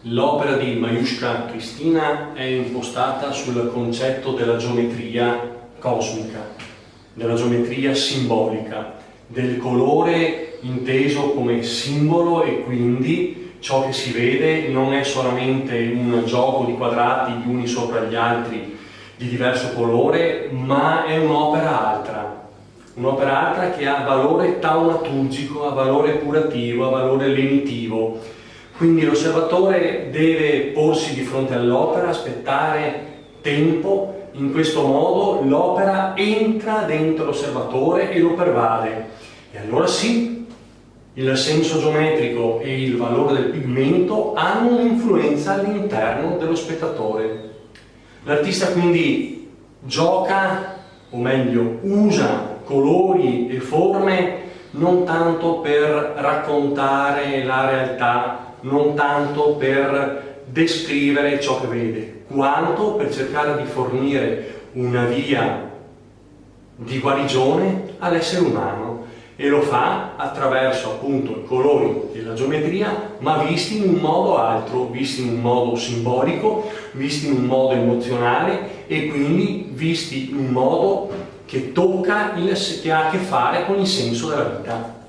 L'opera di Mariuszka Krystyna è impostata sul concetto della geometria cosmica, della geometria simbolica, del colore inteso come simbolo, e quindi ciò che si vede non è solamente un gioco di quadrati gli uni sopra gli altri di diverso colore, ma è un'opera altra che ha valore taumaturgico, ha valore curativo, ha valore lenitivo. Quindi l'osservatore deve porsi di fronte all'opera, aspettare tempo. In questo modo l'opera entra dentro l'osservatore e lo pervade. E allora sì, il senso geometrico e il valore del pigmento hanno un'influenza all'interno dello spettatore. L'artista quindi gioca, o meglio, usa colori e forme non tanto per raccontare la realtà, non tanto per descrivere ciò che vede, quanto per cercare di fornire una via di guarigione all'essere umano, e lo fa attraverso appunto i colori e la geometria, ma visti in un modo altro, visti in un modo simbolico, visti in un modo emozionale, e quindi visti in un modo che tocca, che ha a che fare con il senso della vita.